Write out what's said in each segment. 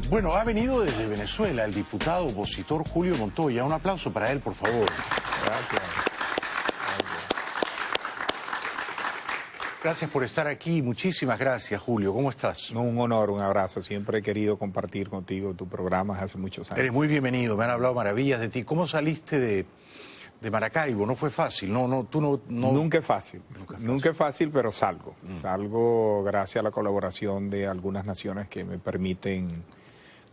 Bueno, ha venido desde Venezuela el diputado opositor Julio Montoya. Un aplauso para él, por favor. Gracias. Gracias por estar aquí. Muchísimas gracias, Julio. ¿Cómo estás? No, un honor, un abrazo. Siempre he querido compartir contigo tu programa hace muchos años. Eres muy bienvenido. Me han hablado maravillas de ti. ¿Cómo saliste de Maracaibo? No fue fácil. Tú no... Nunca es fácil. Nunca es fácil, pero salgo. Salgo gracias a la colaboración de algunas naciones que me permiten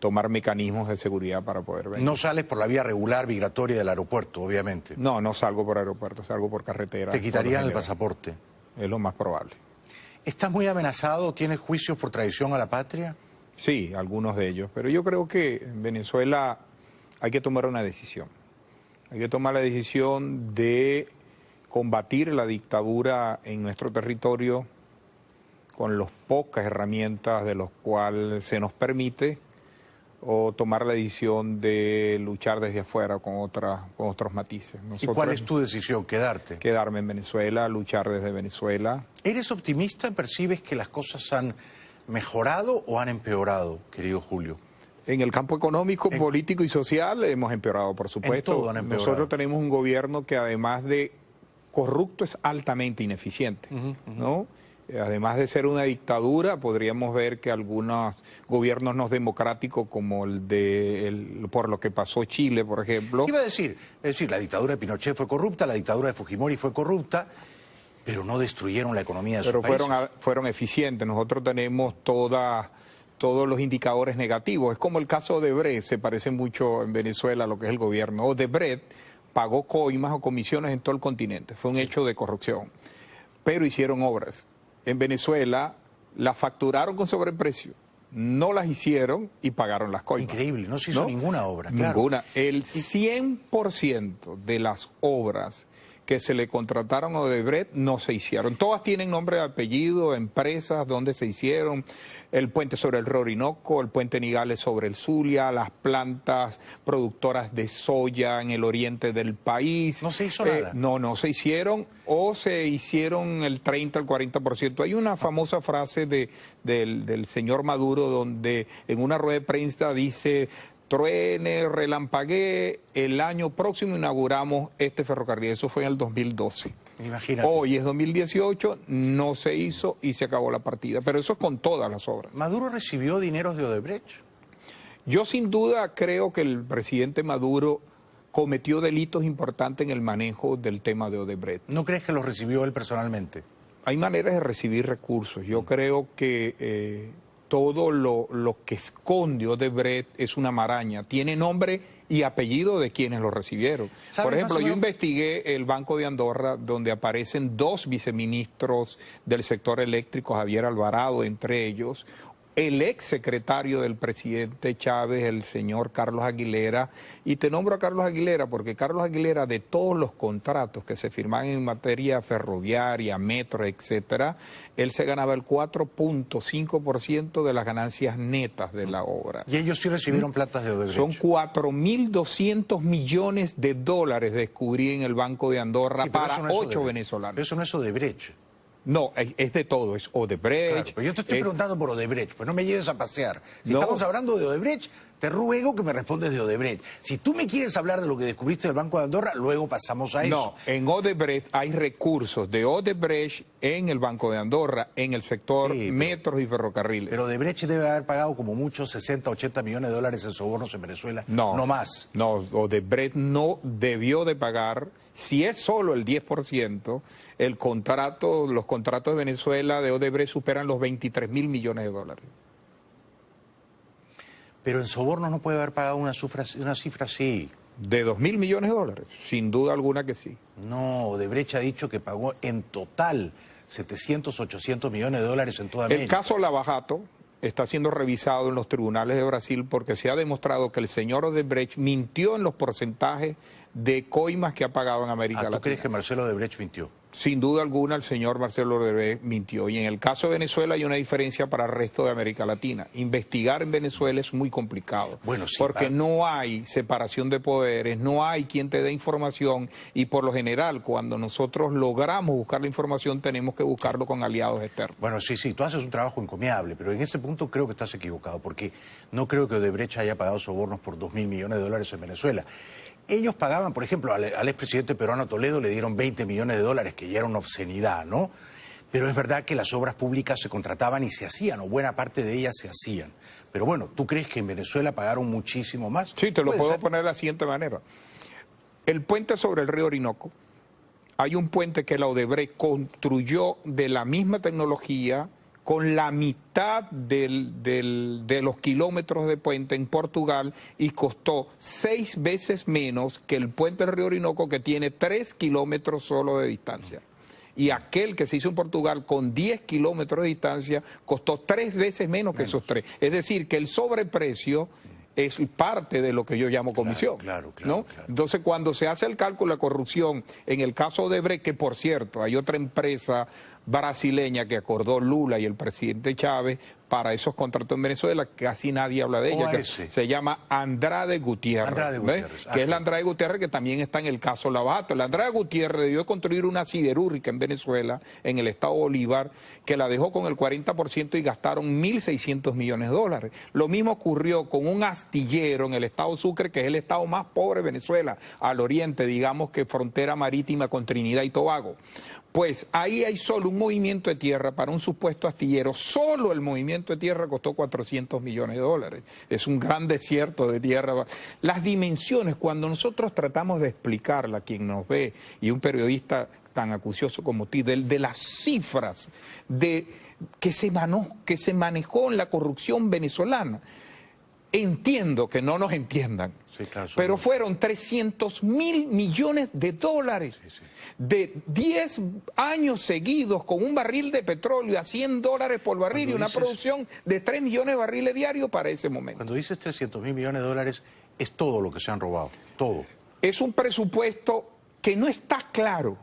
tomar mecanismos de seguridad para poder venir. No sales por la vía regular migratoria del aeropuerto, obviamente. No, no salgo por aeropuerto, salgo por carretera. ¿Te quitarían el pasaporte? Es lo más probable. ¿Estás muy amenazado? ¿Tienes juicios por traición a la patria? Sí, algunos de ellos. Pero yo creo que en Venezuela hay que tomar una decisión. Hay que tomar la decisión de combatir la dictadura en nuestro territorio con las pocas herramientas de los cuales se nos permite, o tomar la decisión de luchar desde afuera con otros matices. ¿Y cuál es tu decisión? ¿Quedarte? Quedarme en Venezuela, luchar desde Venezuela. ¿Eres optimista? ¿Percibes que las cosas han mejorado o han empeorado, querido Julio? En el campo económico, político y social hemos empeorado, por supuesto. En todo han empeorado. Nosotros tenemos un gobierno que además de corrupto es altamente ineficiente, ¿no? Además de ser una dictadura, podríamos ver que algunos gobiernos no democráticos, como por lo que pasó Chile, por ejemplo. Iba a decir, la dictadura de Pinochet fue corrupta, la dictadura de Fujimori fue corrupta, pero no destruyeron la economía de su país. Pero fueron eficientes. Nosotros tenemos todos los indicadores negativos. Es como el caso de Odebrecht, se parece mucho en Venezuela a lo que es el gobierno. Odebrecht pagó coimas o comisiones en todo el continente. Fue un hecho de corrupción. Pero hicieron obras. En Venezuela las facturaron con sobreprecio, no las hicieron y pagaron las coimas. Increíble, no se hizo ninguna obra. Ninguna. El 100% de las obras que se le contrataron a Odebrecht no se hicieron. Todas tienen nombre y apellido, empresas, donde se hicieron, el puente sobre el Río Orinoco, el puente Nigales sobre el Zulia, las plantas productoras de soya en el oriente del país. ¿No se hizo nada? No se hicieron, o se hicieron el 30, el 40%. Hay una famosa frase del señor Maduro donde en una rueda de prensa dice: truene, relampaguee, el año próximo inauguramos este ferrocarril. Eso fue en el 2012. Imagínate. Hoy es 2018, no se hizo y se acabó la partida. Pero eso es con todas las obras. ¿Maduro recibió dineros de Odebrecht? Yo sin duda creo que el presidente Maduro cometió delitos importantes en el manejo del tema de Odebrecht. ¿No crees que los recibió él personalmente? Hay maneras de recibir recursos. Yo creo que todo lo que esconde Odebrecht es una maraña. Tiene nombre y apellido de quienes lo recibieron. Por ejemplo, yo investigué el Banco de Andorra, donde aparecen 2 viceministros del sector eléctrico, Javier Alvarado entre ellos, el ex secretario del presidente Chávez, el señor Carlos Aguilera. Y te nombro a Carlos Aguilera porque Carlos Aguilera, de todos los contratos que se firman en materia ferroviaria, metro, etcétera, él se ganaba el 4.5% de las ganancias netas de la obra. Y ellos sí recibieron platas de Odebrecht. Son 4.200 millones de dólares, descubrí en el Banco de Andorra, para 8 venezolanos. Pero eso no es Odebrecht. No, es de todo, es Odebrecht. Claro, pero yo te estoy preguntando por Odebrecht, pues no me lleves a pasear. Si estamos hablando de Odebrecht, te ruego que me respondes de Odebrecht. Si tú me quieres hablar de lo que descubriste del Banco de Andorra, luego pasamos a eso. No, en Odebrecht hay recursos de Odebrecht en el Banco de Andorra, en el sector metros y ferrocarriles. Pero Odebrecht debe haber pagado como mucho 60, 80 millones de dólares en sobornos en Venezuela. No más. No, Odebrecht no debió de pagar. Si es solo el 10%, los contratos de Venezuela de Odebrecht superan los 23.000 millones de dólares. Pero en sobornos no puede haber pagado una cifra así. ¿De 2.000 millones de dólares? Sin duda alguna que sí. No, Odebrecht ha dicho que pagó en total 700, 800 millones de dólares en toda América. El caso Lavajato está siendo revisado en los tribunales de Brasil porque se ha demostrado que el señor Odebrecht mintió en los porcentajes de coimas que ha pagado en América Latina. ¿Tú crees que Marcelo Odebrecht mintió? Sin duda alguna, el señor Marcelo Odebrecht mintió. Y en el caso de Venezuela hay una diferencia para el resto de América Latina. Investigar en Venezuela es muy complicado. Bueno, sí, porque no hay separación de poderes, no hay quien te dé información. Y por lo general, cuando nosotros logramos buscar la información, tenemos que buscarlo con aliados externos. Bueno, sí, tú haces un trabajo encomiable, pero en ese punto creo que estás equivocado, porque no creo que Odebrecht haya pagado sobornos por $2.000 millones en Venezuela. Ellos pagaban, por ejemplo, al expresidente peruano Toledo le dieron $20 millones, que ya era una obscenidad, ¿no? Pero es verdad que las obras públicas se contrataban y se hacían, o buena parte de ellas se hacían. Pero bueno, ¿tú crees que en Venezuela pagaron muchísimo más? Sí, te lo puedo poner de la siguiente manera. El puente sobre el río Orinoco, hay un puente que la Odebrecht construyó de la misma tecnología, con la mitad de los kilómetros de puente en Portugal, y costó 6 veces menos que el puente del río Orinoco, que tiene 3 kilómetros solo de distancia. Y aquel que se hizo en Portugal con 10 kilómetros de distancia costó 3 veces menos que esos 3. Es decir, que el sobreprecio es parte de lo que yo llamo comisión. Claro. Entonces, cuando se hace el cálculo de corrupción, en el caso de Odebrecht, que por cierto, hay otra empresa brasileña que acordó Lula y el presidente Chávez para esos contratos en Venezuela, casi nadie habla de ella, que se llama Andrade Gutiérrez, que es la Andrade Gutiérrez que también está en el caso Lavato. La Andrade Gutiérrez debió construir una siderúrgica en Venezuela, en el estado Bolívar, que la dejó con el 40% y gastaron $1.600 millones. Lo mismo ocurrió con un astillero en el estado Sucre, que es el estado más pobre de Venezuela, al oriente, digamos que frontera marítima con Trinidad y Tobago. Pues ahí hay solo un movimiento de tierra para un supuesto astillero. Solo el movimiento de tierra costó $400 millones. Es un gran desierto de tierra. Las dimensiones, cuando nosotros tratamos de explicarla a quien nos ve, y un periodista tan acucioso como tú, de las cifras que se manejó en la corrupción venezolana, entiendo que no nos entiendan. Sí, claro, pero fueron $300.000 millones de 10 años seguidos con un barril de petróleo a $100 por barril y una producción de 3 millones de barriles diarios para ese momento. Cuando dices $300.000 millones, es todo lo que se han robado, todo. Es un presupuesto que no está claro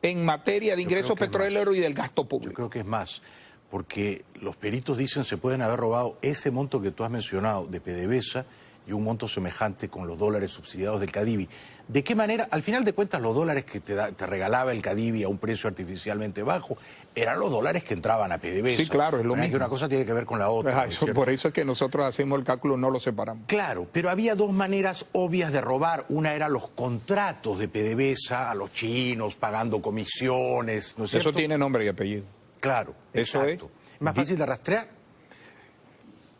en materia de ingresos petroleros y del gasto público. Yo creo que es más, porque los peritos dicen se pueden haber robado ese monto que tú has mencionado de PDVSA y un monto semejante con los dólares subsidiados del Cadivi. ¿De qué manera? Al final de cuentas, los dólares que te regalaba el Cadivi a un precio artificialmente bajo eran los dólares que entraban a PDVSA. Sí, claro, es lo mismo. Que una cosa tiene que ver con la otra. Por eso es que nosotros hacemos el cálculo, no lo separamos. Claro, pero había dos maneras obvias de robar. Una era los contratos de PDVSA a los chinos, pagando comisiones, ¿no es cierto? Eso tiene nombre y apellido. Claro, eso exacto. ¿Es más fácil de rastrear?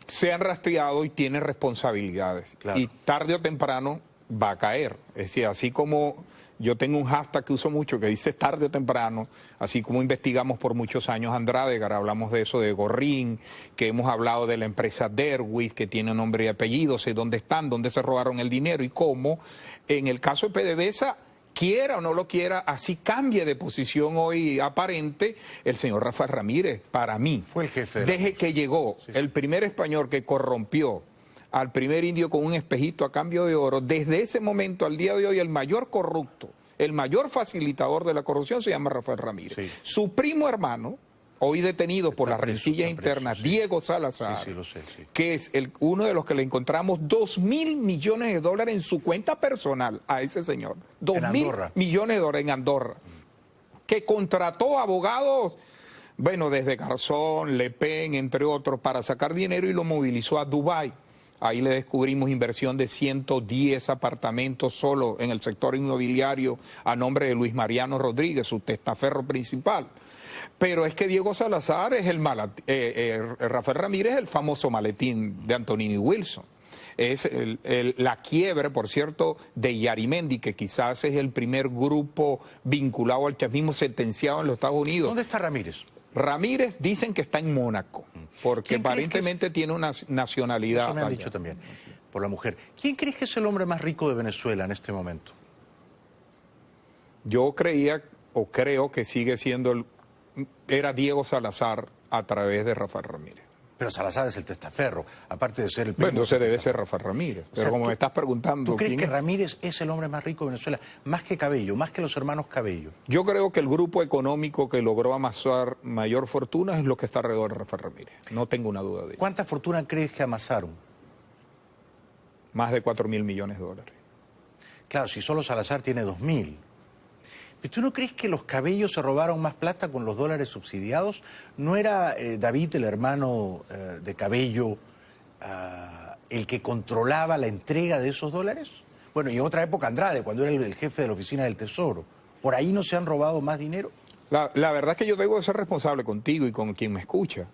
Se han rastreado y tienen responsabilidades. Claro. Y tarde o temprano va a caer. Es decir, así como yo tengo un hashtag que uso mucho que dice tarde o temprano, así como investigamos por muchos años Andradegar, hablamos de eso de Gorrín, que hemos hablado de la empresa Derwis, que tiene nombre y apellido, sé dónde están, dónde se robaron el dinero y cómo, en el caso de PDVSA, quiera o no lo quiera, así cambie de posición hoy aparente, el señor Rafael Ramírez, para mí, fue el jefe desde que llegó, el primer español que corrompió al primer indio con un espejito a cambio de oro, desde ese momento al día de hoy el mayor corrupto, el mayor facilitador de la corrupción se llama Rafael Ramírez. Sí. Su primo hermano, hoy detenido por las rencillas internas, Diego Salazar, que es uno de los que le encontramos $2.000 millones en su cuenta personal a ese señor. $2.000 millones en Andorra. Que contrató abogados, bueno, desde Garzón, Le Pen, entre otros, para sacar dinero y lo movilizó a Dubái. Ahí le descubrimos inversión de 110 apartamentos solo en el sector inmobiliario a nombre de Luis Mariano Rodríguez, su testaferro principal. Pero es que Diego Salazar es Rafael Ramírez es el famoso maletín de Antonini Wilson. Es la quiebre, por cierto, de Yarimendi, que quizás es el primer grupo vinculado al chavismo sentenciado en los Estados Unidos. ¿Dónde está Ramírez? Ramírez dicen que está en Mónaco, porque aparentemente tiene una nacionalidad. Eso me han dicho también, por la mujer. ¿Quién crees que es el hombre más rico de Venezuela en este momento? Yo creía, o creo que sigue siendo, era Diego Salazar a través de Rafael Ramírez. Pero Salazar es el testaferro, aparte de ser el... Bueno, entonces debe ser Rafael Ramírez. Pero o sea, como me estás preguntando... ¿Tú crees que Ramírez es el hombre más rico de Venezuela? Más que Cabello, más que los hermanos Cabello. Yo creo que el grupo económico que logró amasar mayor fortuna es lo que está alrededor de Rafael Ramírez. No tengo una duda de ello. ¿Cuánta fortuna crees que amasaron? Más de 4.000 millones de dólares. Claro, si solo Salazar tiene 2.000. ¿Pero tú no crees que los Cabellos se robaron más plata con los dólares subsidiados? ¿No era David, el hermano de Cabello, el que controlaba la entrega de esos dólares? Bueno, y en otra época Andrade, cuando era el jefe de la oficina del Tesoro. ¿Por ahí no se han robado más dinero? La verdad es que yo debo de ser responsable contigo y con quien me escucha.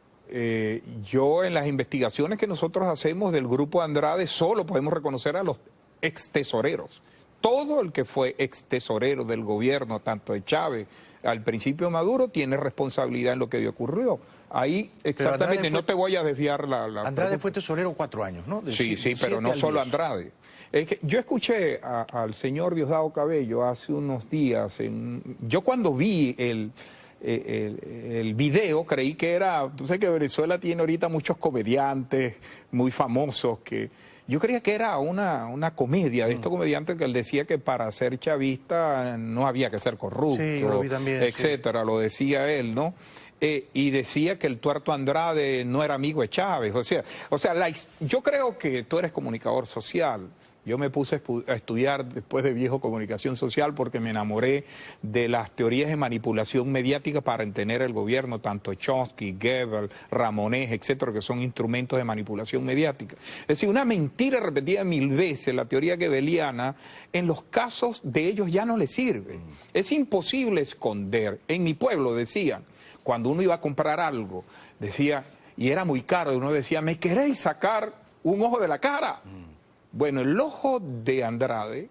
Yo en las investigaciones que nosotros hacemos del grupo Andrade solo podemos reconocer a los ex tesoreros. Todo el que fue ex tesorero del gobierno, tanto de Chávez al principio Maduro, tiene responsabilidad en lo que ocurrió. Ahí exactamente, no te voy a desviar la Andrade pregunta. Fue tesorero 4 años, ¿no? Sí, pero no solo Andrade. Es que yo escuché al señor Diosdado Cabello hace unos días, yo cuando vi el video creí que era, tú sabes que Venezuela tiene ahorita muchos comediantes muy famosos que... Yo creía que era una comedia de estos comediantes que él decía que para ser chavista no había que ser corrupto, sí, yo lo vi también, etcétera, lo decía él, ¿no? Y decía que el tuerto Andrade no era amigo de Chávez, yo creo que tú eres comunicador social. Yo me puse a estudiar después de viejo comunicación social porque me enamoré de las teorías de manipulación mediática para entender el gobierno, tanto Chomsky, Goebbels, Ramonés, etcétera, que son instrumentos de manipulación mediática. Es decir, una mentira repetida 1000 veces, la teoría goebbeliana, en los casos de ellos ya no le sirve. Es imposible esconder. En mi pueblo decían, cuando uno iba a comprar algo, decía, y era muy caro, uno decía, ¿me queréis sacar un ojo de la cara? Bueno, el ojo de Andrade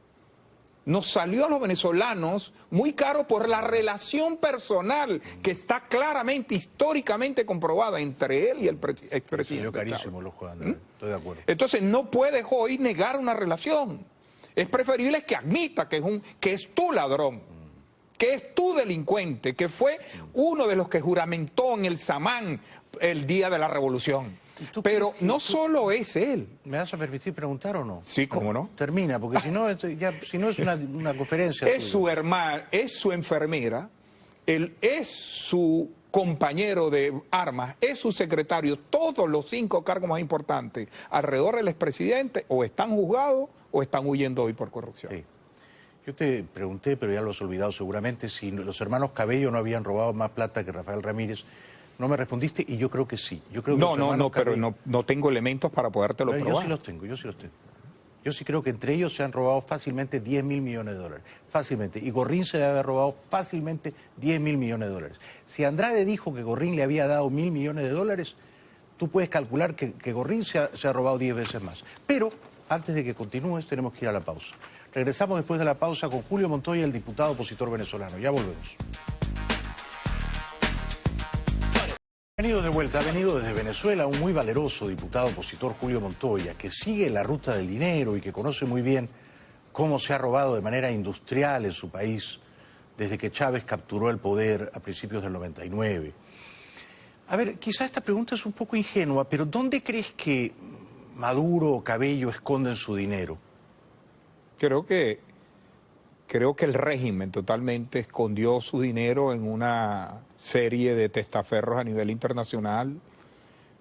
nos salió a los venezolanos muy caro por la relación personal que está claramente, históricamente comprobada entre él y el expresidente. Salió carísimo el ojo de Andrade, estoy de acuerdo. Entonces no puedes hoy negar una relación. Es preferible que admita que es tu ladrón, que es tu delincuente, que fue uno de los que juramentó en el Samán el día de la revolución. Pero no solo es él. ¿Me vas a permitir preguntar o no? Sí, ¿cómo no? Termina, porque si no es una conferencia. Es su hermana, es su enfermera, él es su compañero de armas, es su secretario, todos los 5 cargos más importantes alrededor del expresidente o están juzgados o están huyendo hoy por corrupción. Sí. Yo te pregunté, pero ya lo has olvidado seguramente, si los hermanos Cabello no habían robado más plata que Rafael Ramírez. No me respondiste y yo creo que sí. Yo creo que pero no tengo elementos para podértelo probar. Yo sí los tengo. Yo sí creo que entre ellos se han robado fácilmente 10.000 millones de dólares. Fácilmente. Y Gorrín se debe haber robado fácilmente 10.000 millones de dólares. Si Andrade dijo que Gorrín le había dado 1.000 millones de dólares, tú puedes calcular que Gorrín se ha robado 10 veces más. Pero, antes de que continúes, tenemos que ir a la pausa. Regresamos después de la pausa con Julio Montoya, el diputado opositor venezolano. Ya volvemos. Venido de vuelta, ha venido desde Venezuela un muy valeroso diputado opositor, Julio Montoya, que sigue la ruta del dinero y que conoce muy bien cómo se ha robado de manera industrial en su país desde que Chávez capturó el poder a principios del 99. A ver, quizá esta pregunta es un poco ingenua, pero ¿dónde crees que Maduro o Cabello esconden su dinero? Creo que el régimen totalmente escondió su dinero en una serie de testaferros a nivel internacional.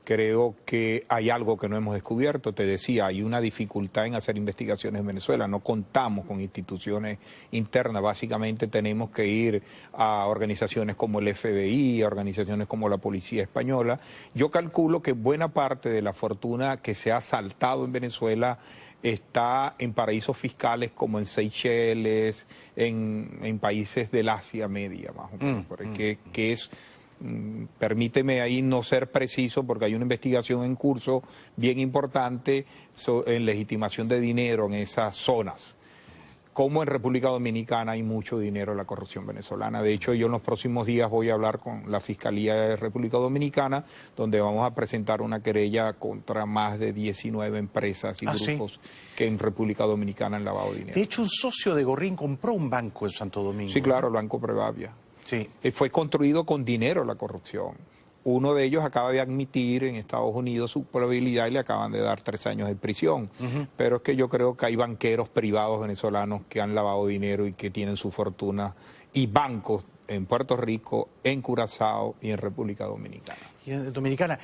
Creo que hay algo que no hemos descubierto. Te decía, hay una dificultad en hacer investigaciones en Venezuela. No contamos con instituciones internas. Básicamente tenemos que ir a organizaciones como el FBI, a organizaciones como la Policía Española. Yo calculo que buena parte de la fortuna que se ha saltado en Venezuela está en paraísos fiscales como en Seychelles, en países del Asia Media, más o menos, que es, permíteme ahí no ser preciso, porque hay una investigación en curso bien importante en legitimación de dinero en esas zonas. Como en República Dominicana hay mucho dinero en la corrupción venezolana. De hecho, yo en los próximos días voy a hablar con la Fiscalía de República Dominicana, donde vamos a presentar una querella contra más de 19 empresas y grupos que en República Dominicana han lavado dinero. De hecho, un socio de Gorrín compró un banco en Santo Domingo. Sí, claro, el Banco Prevavia. Sí. Fue construido con dinero la corrupción. uno de ellos acaba de admitir en Estados Unidos su culpabilidad y le acaban de dar 3 años de prisión. Pero es que yo creo que hay banqueros privados venezolanos que han lavado dinero y que tienen su fortuna, y bancos en Puerto Rico, en Curazao y en República Dominicana. Dominicana,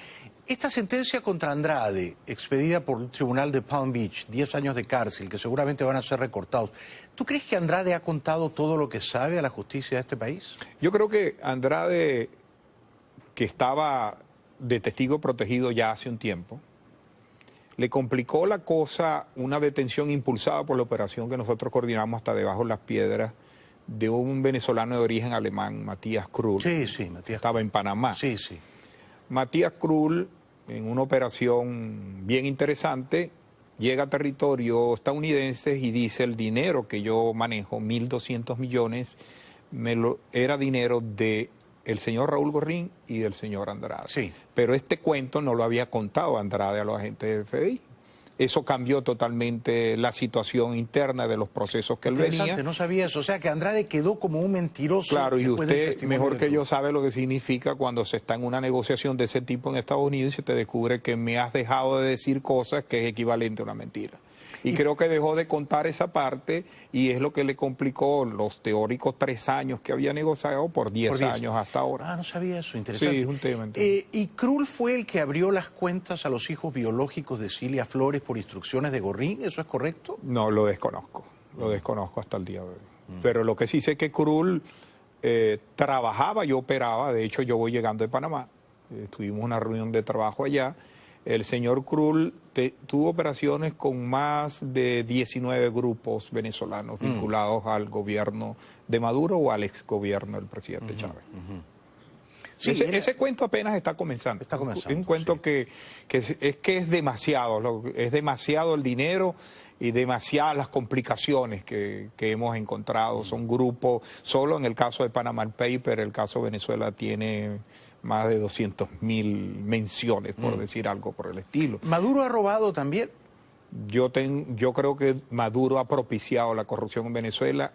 esta sentencia contra Andrade, expedida por el tribunal de Palm Beach, 10 años de cárcel, que seguramente van a ser recortados, ¿tú crees que Andrade ha contado todo lo que sabe a la justicia de este país? Yo creo que Andrade, que estaba de testigo protegido ya hace un tiempo, le complicó la cosa una detención impulsada por la operación que nosotros coordinamos hasta debajo de las piedras de un venezolano de origen alemán, Matías Krull. Sí, sí, Matías. Estaba en Panamá. Sí, sí. Matías Krull, en una operación bien interesante, llega a territorio estadounidense y dice: el dinero que yo manejo, 1.200 millones, era dinero de el señor Raúl Gorrín y del señor Andrade. Sí. Pero este cuento no lo había contado Andrade a los agentes del FBI. Eso cambió totalmente la situación interna de los procesos que él venía. No sabía eso. O sea, que Andrade quedó como un mentiroso. Claro, y usted mejor que yo sabe lo que significa cuando se está en una negociación de ese tipo en Estados Unidos y se te descubre que me has dejado de decir cosas que es equivalente a una mentira. Y creo que dejó de contar esa parte y es lo que le complicó los teóricos 3 años que había negociado por 10 años hasta ahora. Ah, no sabía eso, interesante. Sí, es un tema. ¿Y Krull fue el que abrió las cuentas a los hijos biológicos de Cilia Flores por instrucciones de Gorrín? ¿Eso es correcto? No, lo desconozco hasta el día de hoy. Pero lo que sí sé es que Krull trabajaba y operaba, de hecho yo voy llegando de Panamá, tuvimos una reunión de trabajo allá. El señor Krull tuvo operaciones con más de 19 grupos venezolanos vinculados al gobierno de Maduro o al exgobierno del presidente Chávez. Sí, ese cuento apenas está comenzando. Está comenzando. Es un cuento que es demasiado el dinero y demasiadas las complicaciones que hemos encontrado. Son grupos, solo en el caso de Panama Paper, el caso de Venezuela tiene más de 200.000 menciones, por decir algo por el estilo. ¿Maduro ha robado también? Yo creo que Maduro ha propiciado la corrupción en Venezuela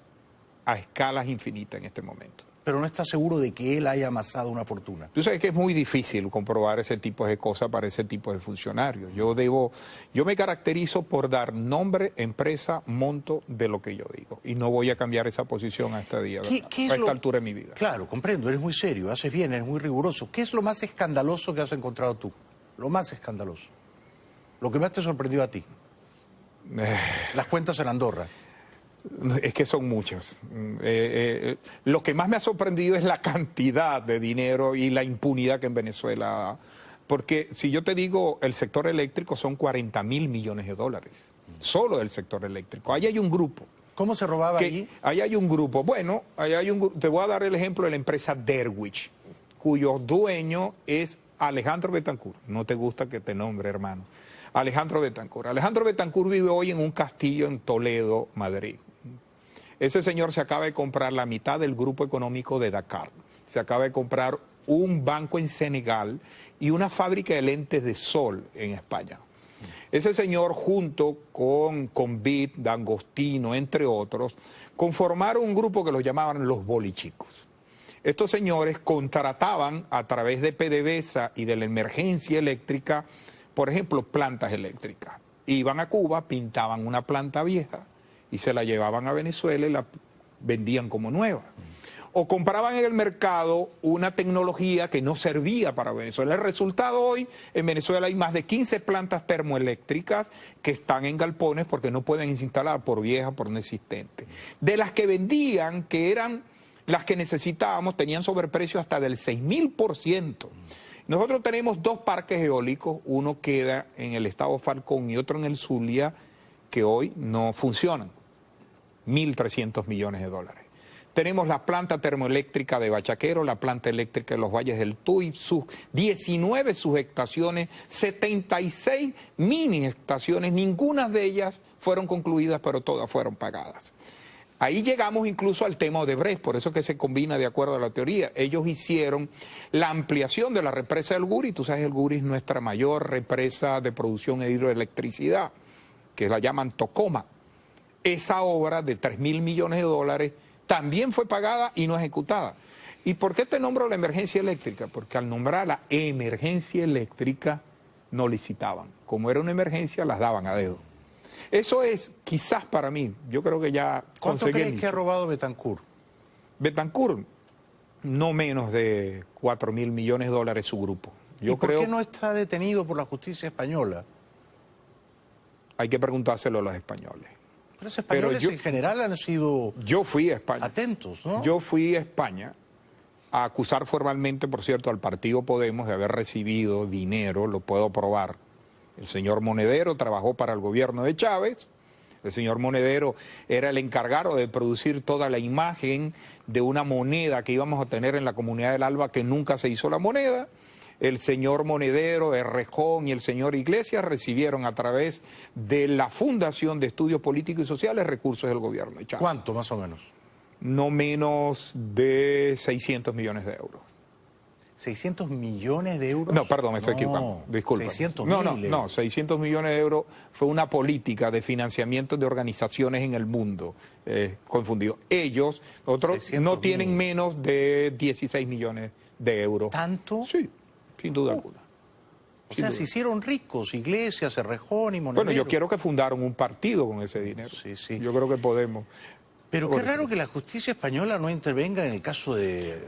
a escalas infinitas en este momento. Pero no está seguro de que él haya amasado una fortuna. Tú sabes que es muy difícil comprobar ese tipo de cosas para ese tipo de funcionarios. Yo me caracterizo por dar nombre, empresa, monto de lo que yo digo. Y no voy a cambiar esa posición a este día, a esta altura de mi vida. Claro, comprendo, eres muy serio, haces bien, eres muy riguroso. ¿Qué es lo más escandaloso que has encontrado tú? Lo más escandaloso. Lo que más te sorprendió a ti. Las cuentas en Andorra. Es que son muchas. Lo que más me ha sorprendido es la cantidad de dinero y la impunidad que en Venezuela. Porque si yo te digo, el sector eléctrico son 40.000 millones de dólares. Solo del sector eléctrico. Ahí hay un grupo. ¿Cómo se robaba allí? Ahí hay un grupo. Bueno, te voy a dar el ejemplo de la empresa Derwich, cuyo dueño es Alejandro Betancourt. No te gusta que te nombre, hermano. Alejandro Betancourt. Alejandro Betancourt vive hoy en un castillo en Toledo, Madrid. Ese señor se acaba de comprar la mitad del grupo económico de Dakar. Se acaba de comprar un banco en Senegal y una fábrica de lentes de sol en España. Ese señor, junto con Conbit, D'Angostino, entre otros, conformaron un grupo que los llamaban los bolichicos. Estos señores contrataban a través de PDVSA y de la emergencia eléctrica, por ejemplo, plantas eléctricas. Iban a Cuba, pintaban una planta vieja y se la llevaban a Venezuela y la vendían como nueva. O compraban en el mercado una tecnología que no servía para Venezuela. El resultado hoy, en Venezuela hay más de 15 plantas termoeléctricas que están en galpones porque no pueden instalar por viejas, por no existentes. De las que vendían, que eran las que necesitábamos, tenían sobreprecio hasta del 6.000%. Nosotros tenemos 2 parques eólicos, uno queda en el estado Falcón y otro en el Zulia, que hoy no funcionan. 1.300 millones de dólares. Tenemos la planta termoeléctrica de Bachaquero, la planta eléctrica de los Valles del Tuy, sus 19 subestaciones, 76 mini estaciones, ninguna de ellas fueron concluidas, pero todas fueron pagadas. Ahí llegamos incluso al tema de Odebrecht, por eso que se combina de acuerdo a la teoría. Ellos hicieron la ampliación de la represa del Guri. Tú sabes, el Guri es nuestra mayor represa de producción de hidroelectricidad, que la llaman Tocoma. Esa obra de 3.000 millones de dólares también fue pagada y no ejecutada. ¿Y por qué te nombro la emergencia eléctrica? Porque al nombrar la emergencia eléctrica no licitaban. Como era una emergencia, las daban a dedo. Eso es, quizás para mí, yo creo que ya ¿Cuánto conseguí crees que ha robado Betancourt? Betancourt, no menos de 4.000 millones de dólares su grupo. ¿Y por qué no está detenido por la justicia española? Hay que preguntárselo a los españoles. Pero los españoles en general han sido yo fui a España, atentos, ¿no? Yo fui a España a acusar formalmente, por cierto, al partido Podemos de haber recibido dinero, lo puedo probar. El señor Monedero trabajó para el gobierno de Chávez. El señor Monedero era el encargado de producir toda la imagen de una moneda que íbamos a tener en la Comunidad del Alba, que nunca se hizo la moneda. El señor Monedero, Errejón y el señor Iglesias recibieron a través de la Fundación de Estudios Políticos y Sociales recursos del gobierno de Chávez. ¿Cuánto más o menos? No menos de 600 millones de euros. ¿600 millones de euros? No, perdón, me estoy equivocando, disculpa. 600 no, 600 millones de euros fue una política de financiamiento de organizaciones en el mundo, confundido. Ellos, otros, no tienen menos de 16 millones de euros. ¿Tanto? Sí, sin duda alguna. O sea, se hicieron ricos, Iglesias, Errejón y Monedero. Bueno, yo quiero que fundaron un partido con ese dinero. Sí, sí. Yo creo que podemos. Pero qué raro que la justicia española no intervenga en el caso de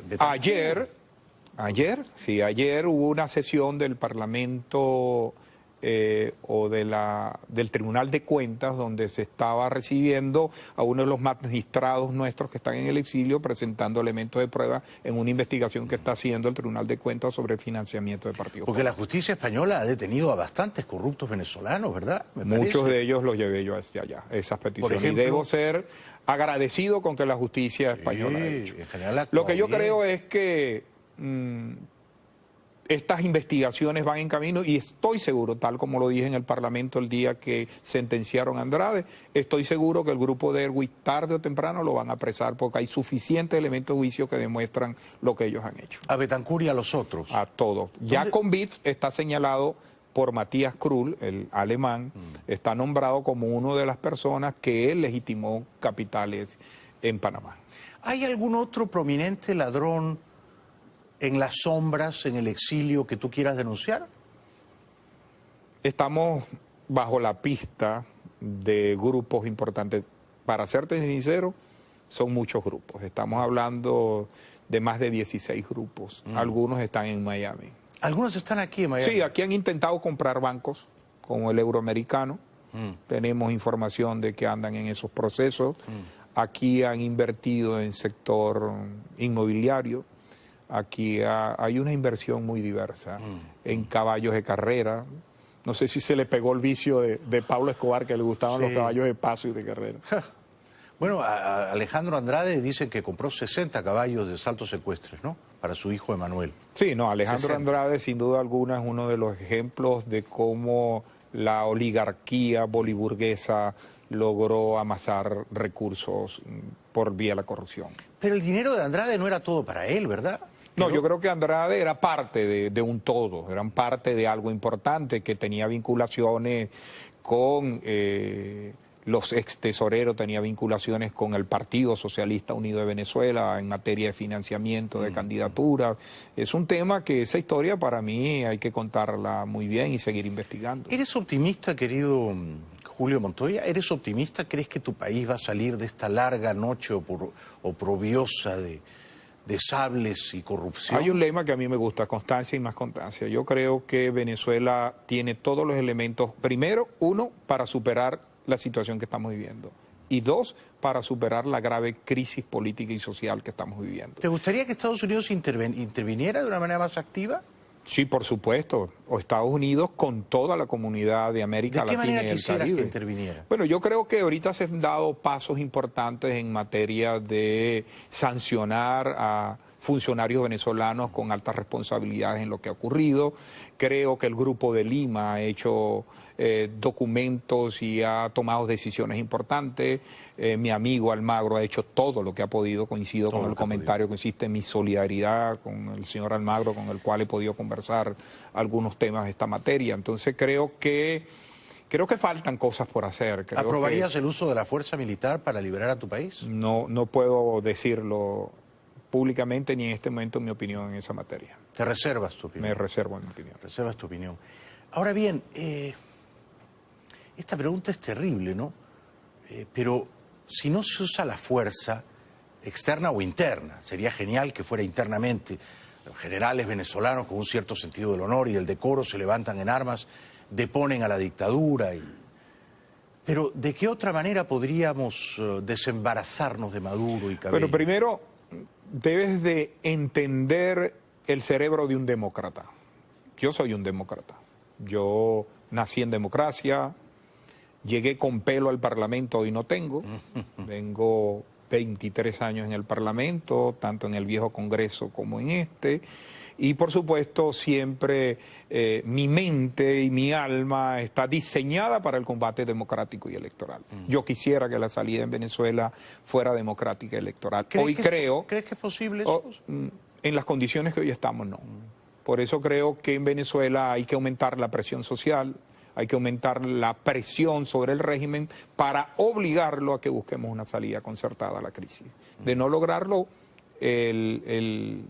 Ayer hubo una sesión del Parlamento o del Tribunal de Cuentas donde se estaba recibiendo a uno de los magistrados nuestros que están en el exilio presentando elementos de prueba en una investigación que está haciendo el Tribunal de Cuentas sobre el financiamiento de partidos. Porque la justicia española ha detenido a bastantes corruptos venezolanos, ¿verdad? Muchos de ellos los llevé yo hacia allá, esas peticiones. Por ejemplo, y debo ser agradecido con que la justicia española ha hecho. En general, lo que yo creo es que estas investigaciones van en camino y estoy seguro, tal como lo dije en el Parlamento el día que sentenciaron a Andrade, estoy seguro que el grupo de Erwin tarde o temprano lo van a apresar porque hay suficientes elementos de juicio que demuestran lo que ellos han hecho. A Betancourt y a los otros. A todos. Ya con BID está señalado por Matías Krull, el alemán, está nombrado como una de las personas que él legitimó capitales en Panamá. ¿Hay algún otro prominente ladrón en las sombras, en el exilio, que tú quieras denunciar? Estamos bajo la pista de grupos importantes. Para serte sincero, son muchos grupos. Estamos hablando de más de 16 grupos. Algunos están en Miami. ¿Algunos están aquí en Miami? Sí, aquí han intentado comprar bancos, como el Euroamericano. Tenemos información de que andan en esos procesos. Aquí han invertido en sector inmobiliario. Aquí hay una inversión muy diversa en caballos de carrera. No sé si se le pegó el vicio de Pablo Escobar, que le gustaban los caballos de paso y de carrera. Bueno, a Alejandro Andrade dicen que compró 60 caballos de saltos ecuestres, ¿no? Para su hijo Emanuel. Sí, no, Alejandro Andrade sin duda alguna es uno de los ejemplos de cómo la oligarquía boliburguesa logró amasar recursos por vía de la corrupción. Pero el dinero de Andrade no era todo para él, ¿verdad? No, yo creo que Andrade era parte de un todo, eran parte de algo importante que tenía vinculaciones con los ex tesoreros, tenía vinculaciones con el Partido Socialista Unido de Venezuela en materia de financiamiento de candidaturas. Es un tema que esa historia para mí hay que contarla muy bien y seguir investigando. ¿Eres optimista, querido Julio Montoya? ¿Eres optimista? ¿Crees que tu país va a salir de esta larga noche oprobiosa de sables y corrupción? Hay un lema que a mí me gusta, constancia y más constancia. Yo creo que Venezuela tiene todos los elementos, primero, uno, para superar la situación que estamos viviendo, y dos, para superar la grave crisis política y social que estamos viviendo. ¿Te gustaría que Estados Unidos interviniera de una manera más activa? Sí, por supuesto, o Estados Unidos con toda la comunidad de América Latina y el Caribe. ¿De qué manera quisieras que interviniera? Bueno, yo creo que ahorita se han dado pasos importantes en materia de sancionar a funcionarios venezolanos con altas responsabilidades en lo que ha ocurrido. Creo que el Grupo de Lima ha hecho documentos y ha tomado decisiones importantes. Mi amigo Almagro ha hecho todo lo que ha podido, coincido con el comentario que hiciste, mi solidaridad con el señor Almagro, con el cual he podido conversar algunos temas de esta materia. Entonces creo que faltan cosas por hacer. ¿Aprobarías el uso de la fuerza militar para liberar a tu país? No puedo decirlo públicamente ni en este momento mi opinión en esa materia. ¿Te reservas tu opinión? Me reservo mi opinión. Reservas tu opinión. Ahora bien, esta pregunta es terrible, ¿no? Pero si no se usa la fuerza externa o interna, sería genial que fuera internamente. Los generales venezolanos con un cierto sentido del honor y del decoro se levantan en armas, deponen a la dictadura. Pero ¿de qué otra manera podríamos desembarazarnos de Maduro y Cabello? Pero primero debes de entender el cerebro de un demócrata. Yo soy un demócrata. Yo nací en democracia, llegué con pelo al Parlamento, hoy no tengo. Vengo 23 años en el Parlamento, tanto en el viejo Congreso como en este. Y por supuesto siempre mi mente y mi alma está diseñada para el combate democrático y electoral. Yo quisiera que la salida en Venezuela fuera democrática y electoral. Hoy creo... ¿Crees que es posible eso? En las condiciones que hoy estamos, no. Por eso creo que en Venezuela hay que aumentar la presión social, hay que aumentar la presión sobre el régimen para obligarlo a que busquemos una salida concertada a la crisis. De no lograrlo, el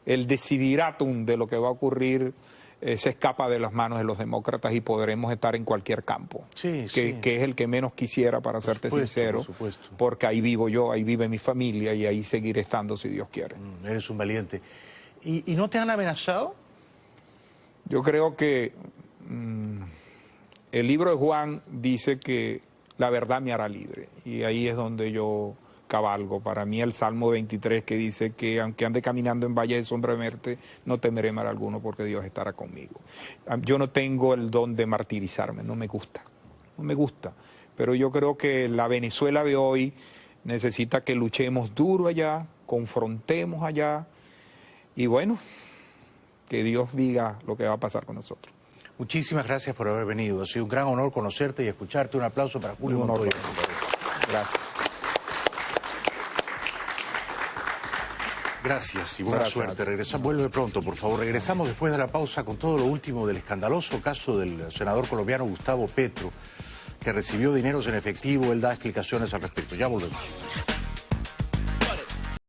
desideratum de lo que va a ocurrir se escapa de las manos de los demócratas y podremos estar en cualquier campo, que es el que menos quisiera, para serte sincero, porque ahí vivo yo, ahí vive mi familia y ahí seguiré estando si Dios quiere. Eres un valiente. ¿Y no te han amenazado? Yo creo que el libro de Juan dice que la verdad me hará libre, y ahí es donde yo cabalgo. Para mí el Salmo 23, que dice que aunque ande caminando en valle de sombra de muerte, no temeré mal alguno porque Dios estará conmigo. Yo no tengo el don de martirizarme, no me gusta, pero yo creo que la Venezuela de hoy necesita que luchemos duro allá, confrontemos allá, y bueno, que Dios diga lo que va a pasar con nosotros. Muchísimas gracias por haber venido. Ha sido un gran honor conocerte y escucharte. Un aplauso para Julio Montoya. Gracias. Gracias y buena suerte. Vuelve pronto, por favor. Regresamos después de la pausa con todo lo último del escandaloso caso del senador colombiano Gustavo Petro, que recibió dineros en efectivo. Él da explicaciones al respecto. Ya volvemos.